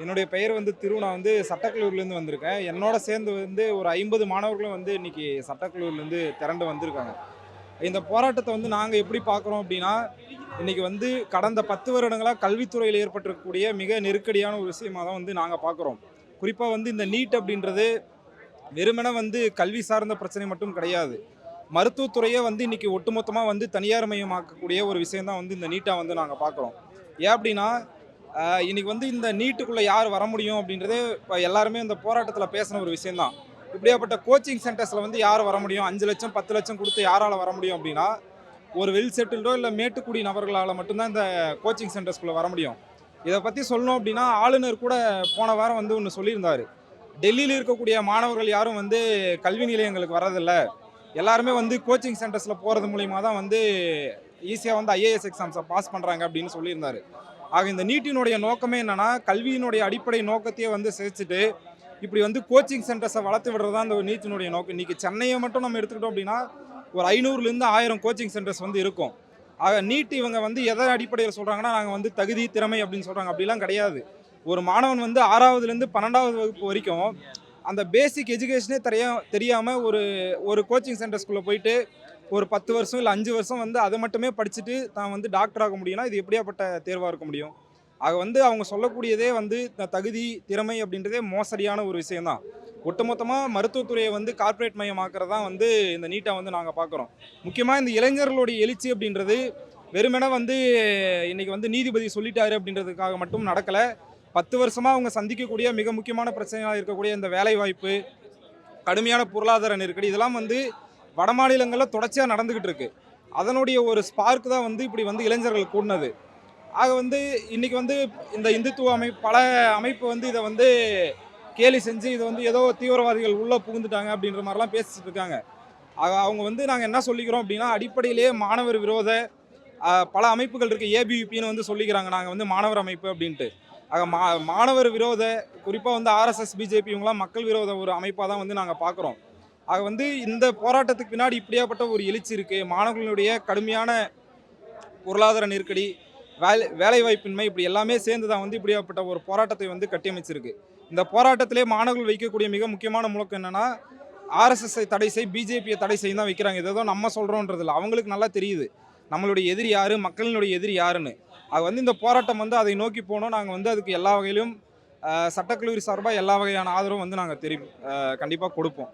என்னுடைய பெயர் திரு. நான் சட்டக்கல்லூரிலேருந்து வந்திருக்கேன். என்னோட சேர்ந்து ஒரு 50 மாணவர்களும் இன்னைக்கு சட்டக்கல்லூரிலேருந்து திரண்டு வந்திருக்காங்க. இந்த போராட்டத்தை நாங்க எப்படி பார்க்குறோம் அப்படின்னா, இன்னைக்கு கடந்த 10 வருடங்களா கல்வித்துறையில் ஏற்பட்டிருக்கக்கூடிய மிக நெருக்கடியான ஒரு விஷயமா தான் நாங்க பார்க்குறோம். குறிப்பா இந்த நீட் அப்படின்றது வெறுமனே கல்வி சார்ந்த பிரச்சனை மட்டும் கிடையாது. மருத்துவத்துறையே இன்னைக்கு ஒட்டுமொத்தமா தனியார் மயமாக்கக்கூடிய ஒரு விஷயம் தான் இந்த நீட்டா நாங்க பார்க்குறோம். ஏன் அப்படின்னா, இன்னைக்கு இந்த நீட்டுக்குள்ள யார் வர முடியும் அப்படின்றதே இப்போ எல்லாருமே இந்த போராட்டத்தில் பேசின ஒரு விஷயம் தான். இப்படியாப்பட்ட கோச்சிங் சென்டர்ஸில் யார் வர முடியும்? 5 லட்சம் 10 லட்சம் கொடுத்து யாரால் வர முடியும் அப்படின்னா, ஒரு வெல் செட்டில்டோ இல்லை மேட்டுக்குடி நபர்களால் மட்டும்தான் இந்த கோச்சிங் சென்டர்ஸ்குள்ளே வர முடியும். இதை பற்றி சொல்லணும் அப்படின்னா, ஆளுநர் கூட போன வாரம் ஒன்று சொல்லியிருந்தார். டெல்லியில் இருக்கக்கூடிய மாணவர்கள் யாரும் கல்வி நிலையங்களுக்கு வர்றதில்லை, எல்லாருமே கோச்சிங் சென்டர்ஸில் போகிறது மூலிமா தான் ஈஸியாக ஐஏஎஸ் எக்ஸாம்ஸை பாஸ் பண்ணுறாங்க அப்படின்னு சொல்லியிருந்தார். ஆக இந்த நீட்டினுடைய நோக்கமே என்னன்னா, கல்வியினுடைய அடிப்படை நோக்கத்தையே சிதைச்சிட்டு இப்படி கோச்சிங் சென்டர்ஸை வளர்த்து விடுறது தான் இந்த நீட்டினுடைய நோக்கம். இன்றைக்கி சென்னையை மட்டும் நம்ம எடுத்துக்கிட்டோம் அப்படின்னா ஒரு 500லேருந்து 1000 கோச்சிங் சென்டர்ஸ் இருக்கும். ஆக நீட் இவங்க எதை அடிப்படையில் சொல்கிறாங்கன்னா, நாங்கள் தகுதி திறமை அப்படின்னு சொல்கிறாங்க. அப்படிலாம் கிடையாது. ஒரு மாணவன் 6வதுலேருந்து 12வது வகுப்பு வரைக்கும் அந்த பேசிக் எஜுகேஷனே தெரியாமல் ஒரு கோச்சிங் சென்டர்ஸ்குள்ளே போயிட்டு ஒரு 10 வருஷம் இல்லை 5 வருஷம் அதை மட்டுமே படிச்சுட்டு தான் டாக்டர் ஆக முடியும்னா இது எப்படியாப்பட்ட தேர்வாக இருக்க முடியும்? ஆக அவங்க சொல்லக்கூடியதே தகுதி திறமை அப்படின்றதே மோசடியான ஒரு விஷயம்தான். ஒட்டுமொத்தமாக மருத்துவத்துறையை கார்ப்பரேட் மயமாக்குறது தான் இந்த நீட்டாக நாங்கள் பார்க்குறோம். முக்கியமாக இந்த இளைஞர்களுடைய எழுச்சி அப்படின்றது வெறுமென இன்னைக்கு நீதிபதி சொல்லிட்டாரு அப்படின்றதுக்காக மட்டும் நடக்கலை. 10 வருஷமாக அவங்க சந்திக்கக்கூடிய மிக முக்கியமான பிரச்சனையாக இருக்கக்கூடிய இந்த வேலைவாய்ப்பு, கடுமையான பொருளாதார நெருக்கடி, இதெல்லாம் வட மாநிலங்களில் தொடர்ச்சியாக நடந்துக்கிட்டு இருக்கு. அதனுடைய ஒரு ஸ்பார்க் தான் இப்படி இளைஞர்கள் கூடினது. ஆக இன்னைக்கு இந்த இந்துத்துவ பல அமைப்பு இதை கேலி செஞ்சு இதை ஏதோ தீவிரவாதிகள் உள்ளே புகுந்துட்டாங்க அப்படின்ற மாதிரிலாம் பேசிட்டு இருக்காங்க. ஆக அவங்க நாங்கள் என்ன சொல்லிக்கிறோம் அப்படின்னா, அடிப்படையிலேயே மாணவர் விரோத பல அமைப்புகள் இருக்குது. ஏபிவிபின்னு சொல்லிக்கிறாங்க நாங்கள் மாணவர் அமைப்பு அப்படின்ட்டு. ஆக மாணவர் விரோத, குறிப்பாக ஆர்எஸ்எஸ் பிஜேபி இவங்களாம் மக்கள் விரோத ஒரு அமைப்பாக தான் நாங்கள் பார்க்குறோம். ஆக இந்த போராட்டத்துக்கு பின்னாடி இப்படியாப்பட்ட ஒரு எழுச்சி இருக்குது. மாணவர்களுடைய கடுமையான பொருளாதார நெருக்கடி, வேலைவாய்ப்பின்மை, இப்படி எல்லாமே சேர்ந்து தான் இப்படியாப்பட்ட ஒரு போராட்டத்தை கட்டியமைச்சிருக்கு. இந்த போராட்டத்திலே மாணவர்கள் வைக்கக்கூடிய மிக முக்கியமான முழக்கம் என்னென்னா, ஆர்எஸ்எஸ்ஐ தடை செய், பிஜேபியை தடை செய்ய தான் வைக்கிறாங்க. ஏதோ நம்ம சொல்கிறோன்றதில்ல, அவங்களுக்கு நல்லா தெரியுது நம்மளுடைய எதிரி யார், மக்களினுடைய எதிரி யாருன்னு. அது இந்த போராட்டம் அதை நோக்கி போனோம். நாங்கள் அதுக்கு எல்லா வகையிலும் சட்டக்கல்லூரி சார்பாக எல்லா வகையான ஆதரவும் நாங்கள் கண்டிப்பாக கொடுப்போம்.